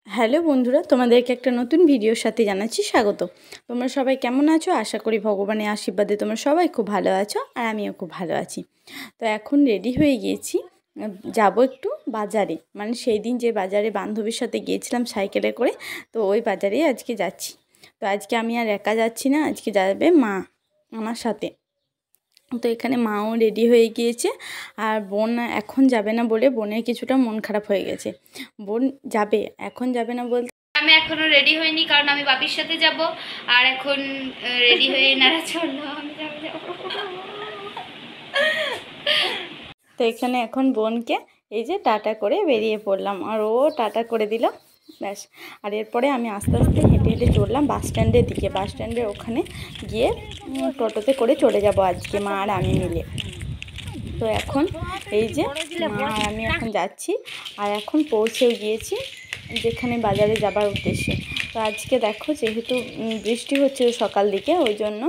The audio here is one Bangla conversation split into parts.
হ্যালো বন্ধুরা, তোমাদেরকে একটা নতুন ভিডিওর সাথে জানাচ্ছি স্বাগত। তোমরা সবাই কেমন আছো? আশা করি ভগবানের আশীর্বাদে তোমরা সবাই খুব ভালো আছো, আর আমিও খুব ভালো আছি। তো এখন রেডি হয়ে গিয়েছি, যাব একটু বাজারে। মানে সেই দিন যে বাজারে বান্ধবীর সাথে গিয়েছিলাম সাইকেলে করে, তো ওই বাজারেই আজকে যাচ্ছি। তো আজকে আমি আর একা যাচ্ছি না, আজকে যাবে মা আমার সাথে। তো এখানে মাও রেডি হয়ে গিয়েছে, আর বোন এখন যাবে না বলে বোনের কিছুটা মন খারাপ হয়ে গেছে। বোন যাবে, এখন যাবে না বলতে আমি এখনো রেডি হইনি, কারণ আমি বাপির সাথে যাব। আর এখন রেডি হয়ে নাড়া চললো, আমি যাবো। তো এখানে এখন বোনকে এই যে টাটা করে বেরিয়ে পড়লাম, আর ও টাটা করে দিল, ব্যাস। আর এরপরে আমি আস্তে আস্তে হেঁটে হেঁটে চললাম বাস স্ট্যান্ডের দিকে। বাস স্ট্যান্ডের ওখানে গিয়ে টোটোতে করে চলে যাব আজকে মা আর আমি মিলে। তো এখন এই যে মা আর আমি এখন যাচ্ছি, আর এখন পৌঁছেও গিয়েছি যেখানে বাজারে যাবার উদ্দেশ্যে। তো আজকে দেখো, যেহেতু বৃষ্টি হচ্ছে সকাল দিকে, ওই জন্য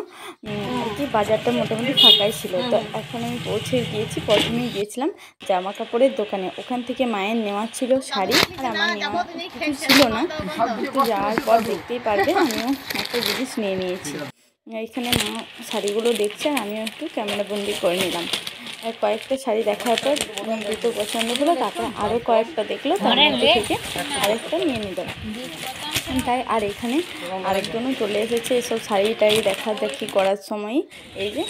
আর কি বাজারটা মোটামুটি ফাঁকাই ছিল। তো এখন আমি পৌঁছে গিয়েছি। প্রথমেই গিয়েছিলাম জামা কাপড়ের দোকানে, ওখান থেকে মায়ের নেওয়া ছিল শাড়ি, আর আমার নেওয়া কিছু ছিল না। কিন্তু যাওয়ার পর দেখতেই পারবে আমিও একটা জিনিস নিয়ে নিয়েছি। এখানে মা শাড়িগুলো দেখছে, আর আমিও একটু ক্যামেরা বন্দি করে নিলাম। আর কয়েকটা শাড়ি দেখার পর দুটো পছন্দ হলো, তারপরে আরও কয়েকটা দেখলো, তার মধ্যে থেকে আরেকটা নিয়ে নিল। তাই আর এখানে আরেকজনও চলে এসেছে এসব শাড়ি টাড়ি দেখি করার সময়। এই যে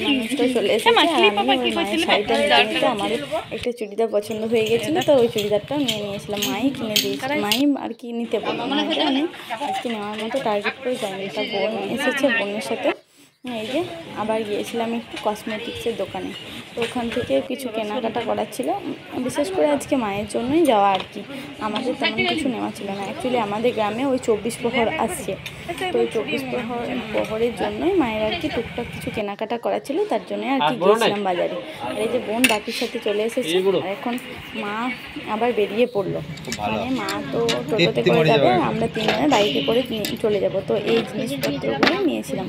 মানুষটা চলে এসেছে, আর আমি ওই মায়ের শাড়িটা নিতে আমার একটা চুড়িদার পছন্দ হয়ে গেছিলো, তো ওই চুড়িদারটাও নিয়ে নিয়েছিলাম। মাই কিনে দিয়েছিল, মাই আর কি নিতে বললো। মাকে আমি আজকে নেওয়ার মতো টার্গেট করে যাইনি। তা বোন এসেছে, বোনের সাথে এই যে আবার গিয়েছিলাম একটু কসমেটিক্সের দোকানে। তো ওখান থেকে কিছু কেনাকাটা করার ছিল, বিশেষ করে আজকে মায়ের জন্যই যাওয়া আর কি। আমাদের তেমন কিছু নেওয়া ছিল না। অ্যাকচুয়ালি আমাদের গ্রামে ওই 24 প্রহর আসছে, তো ওই 24 প্রহরের জন্যই মায়ের আর কি টুকটাক কিছু কেনাকাটা করা ছিল, তার জন্যই আর কি গিয়েছিলাম বাজারে। আর এই যে বোন বাপির সাথে চলে এসেছে, আর এখন মা আবার বেরিয়ে পড়লো। মানে মা তো টোটোতে করে যাবে, আর আমরা তিনজনে বাইকে করে চলে যাব। তো এই জিনিসপত্রগুলো নিয়েছিলাম।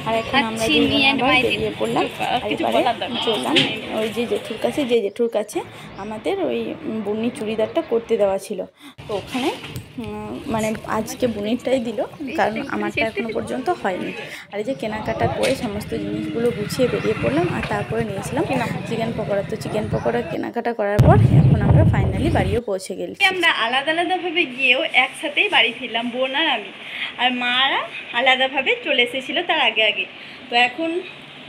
আর এখন আমরা আবার বেরিয়ে পড়লাম। আর এবারে চললাম ওই যে জেঠুর কাছে আমাদের ওই বুনির চুড়িদারটা করতে দেওয়া ছিল। তো ওখানে মানে আজকে বুনিরটাই দিল, কারণ আমারটা এখনও পর্যন্ত হয়নি। আর এই যে কেনাকাটা করে সমস্ত জিনিসগুলো গুছিয়ে বেরিয়ে পড়লাম, আর তারপরে নিয়েছিলাম চিকেন পকোড়া। তো চিকেন পকোড়া কেনাকাটা করার পর এখন আমরা ফাইনালি বাড়িও পৌঁছে গেছি। আমরা আলাদা আলাদাভাবে গিয়েও একসাথেই বাড়ি ফিরলাম, বোন আর আমি। আর মারা আলাদাভাবে চলে এসেছিলো তার আগে আগে। তো এখন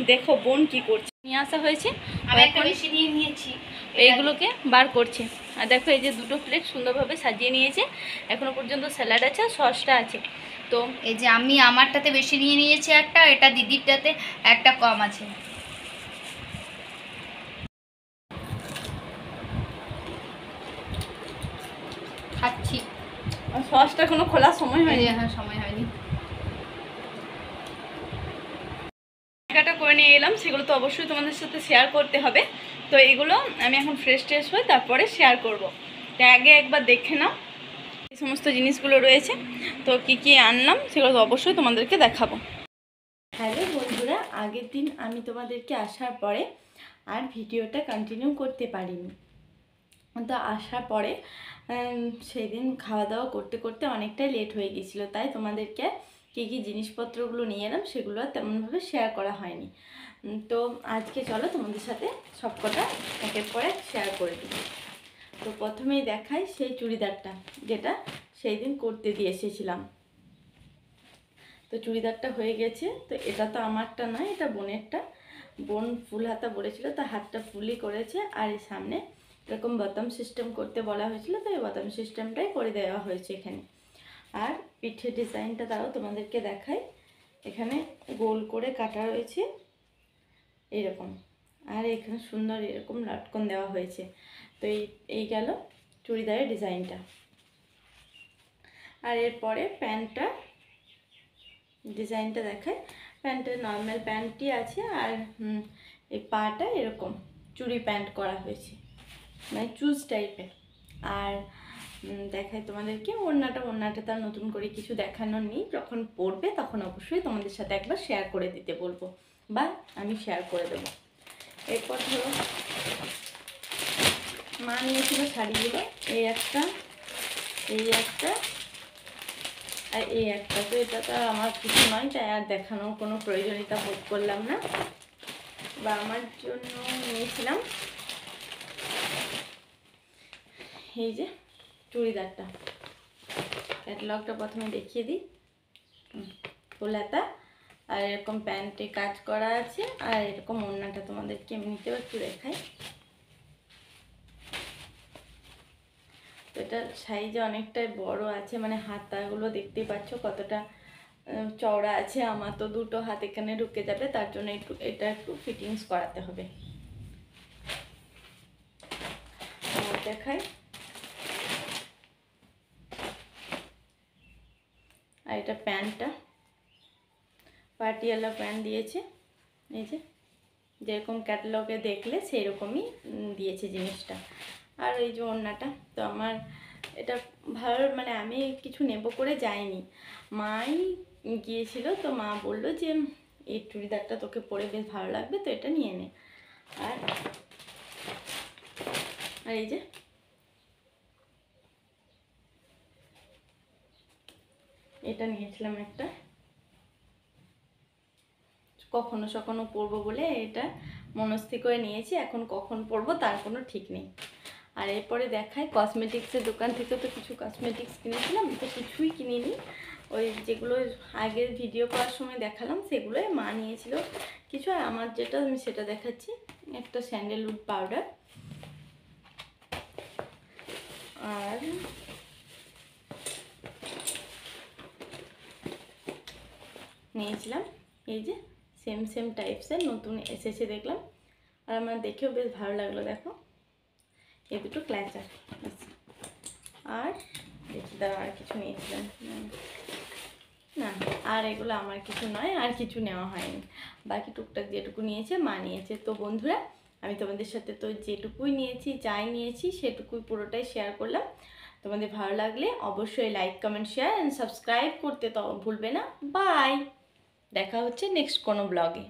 দেখো বোন কি করছে, নিয়ে আসা হয়েছে, আমি এখন বেশি নিয়ে নিয়েছি, এইগুলোকে বার করছে। আর দেখো এই যে দুটো প্লেট সুন্দরভাবে সাজিয়ে নিয়েছে, এখনো পর্যন্ত স্যালাড আছে আর সসটা আছে। তো এই যে আমি আমারটাতে বেশি নিয়ে নিয়েছি একটা, এটা দিদিরটাতে একটা কম আছে। খাচ্ছি, সসটা কোনো খোলার সময় হয়নি। হ্যাঁ, সময় হয়নি। কেনাকাটা করে নিয়ে এলাম, সেগুলো তো অবশ্যই তোমাদের সাথে শেয়ার করতে হবে। তো এগুলো আমি এখন ফ্রেশ ট্রেশ হয়ে তারপরে শেয়ার করব। তো আগে একবার দেখে নাও এই সমস্ত জিনিসগুলো রয়েছে। তো কি কি আনলাম সেগুলো তো অবশ্যই তোমাদেরকে দেখাবো। হ্যালো বন্ধুরা, আগের দিন আমি তোমাদেরকে আসার পরে আর ভিডিওটা কন্টিনিউ করতে পারিনি। তো আসার পরে সেই দিন খাওয়া দাওয়া করতে করতে অনেকটাই লেট হয়ে গেছিলো, তাই তোমাদেরকে কী কী জিনিসপত্রগুলো নিয়ে এলাম সেগুলো আর তেমনভাবে শেয়ার করা হয়নি। তো আজকে চলো তোমাদের সাথে সবকটা একের পর এক শেয়ার করে দিই। তো প্রথমেই দেখাই সেই চুড়িদারটা, যেটা সেই দিন করতে দিয়ে এসেছিলাম। তো চুড়িদারটা হয়ে গেছে। তো এটা তো আমারটা নয়, এটা বোনেরটা। বোন ফুল হাতা বলেছিল, তা হাতটা ফুলই করেছে। আর এই সামনে এরকম বোতাম সিস্টেম করতে বলা হয়েছিল, তো এই বোতাম সিস্টেমটাই করে দেওয়া হয়েছে এখানে। আর পিঠের ডিজাইনটা তাও তোমাদেরকে দেখাই। এখানে গোল করে কাটা রয়েছে এরকম, আর এখানে সুন্দর এরকম লটকন দেওয়া হয়েছে। তো এই গেল চুড়িদারের ডিজাইনটা। আর এরপরে প্যান্টটা ডিজাইনটা দেখায়। প্যান্টের নর্মাল প্যান্টই আছে, আর এই পাটা এরকম চুড়ি প্যান্ট করা হয়েছে, মানে চুজ টাইপের। আর দেখাই তোমাদেরকে ওড়নাটা তার নতুন করে কিছু দেখানোর নেই, যখন পরবে তখন অবশ্যই তোমাদের সাথে একবার শেয়ার করে দিতে বলবো, বা আমি শেয়ার করে দেবো। এরপর ধরো মা নিয়েছিল শাড়িগুলো, এই একটা, এই একটা আর এই একটা, তো এটা তো আমার কিছু নয়, তাই আর দেখানোর কোনো প্রয়োজনীয়তা বোধ করলাম না। বা আমার জন্য নিয়েছিলাম এই যে চুড়িদারটা, ক্যাটালগটা প্রথমে দেখিয়ে দিই। ফুলাতা আর এরকম প্যান্টে কাজ করা আছে, আর এরকম ওড়নাটা তোমাদেরকে এমনিতেও একটু দেখাই। তো এটা সাইজে অনেকটাই বড় আছে, মানে হাতাগুলো দেখতেই পাচ্ছ কতটা চওড়া আছে। আমার তো দুটো হাত এখানে ঢুকে যাবে, তার জন্য একটু এটা একটু ফিটিংস করাতে হবে। দেখাই, আর এটা প্যান্টটা পাটিয়ালা প্যান্ট দিয়েছে, এই যে যেরকম ক্যাটালগে দেখলে সেই রকমই দিয়েছে জিনিসটা। আর এই যে ওড়নাটা, তো আমার এটা ভালো, মানে আমি কিছু নেব করে যাইনি, মাই গিয়েছিল, তো মা বললো যে এই চুড়িদারটা তোকে পরে বেশ ভালো লাগবে, তো এটা নিয়ে নে। আর এই যে এটা নিয়েছিলাম একটা, কখনো সখনো পরবো বলে এটা মনস্থির করে নিয়েছি, এখন কখন পরবো তার কোনো ঠিক নেই। আর এরপরে দেখাই, কসমেটিক্সের দোকান থেকে তো কিছু কসমেটিক্স কিনেছিলাম, তো কিছুই কিনিনি, ওই যেগুলো আগের ভিডিও করার সময় দেখালাম সেগুলোই মা নিয়েছিল কিছু। আর আমার যেটা আমি সেটা দেখাচ্ছি, একটা স্যান্ডেলউড পাউডার, আর নিয়েছিলাম এই যে সেম সেম টাইপসের নতুন এসেছে দেখলাম, আর আমার দেখেও বেশ ভালো লাগলো। দেখো এই দুটো ক্ল্যাচার, আর দেখি দাঁড়া আর কিছু নিয়েছিলাম না, আর এগুলো আমার কিছু নয়, আর কিছু নেওয়া হয়নি, বাকি টুকটাক যেটুকু নিয়েছে মা নিয়েছে। তো বন্ধুরা, আমি তোমাদের সাথে তো যেটুকুই নিয়েছি, যাই নিয়েছি সেটুকুই পুরোটাই শেয়ার করলাম। তোমাদের ভালো লাগলে অবশ্যই like, comment, share and subscribe করতে তো ভুলবে না। বাই, দেখা হচ্ছে নেক্সট কোনো ব্লগে।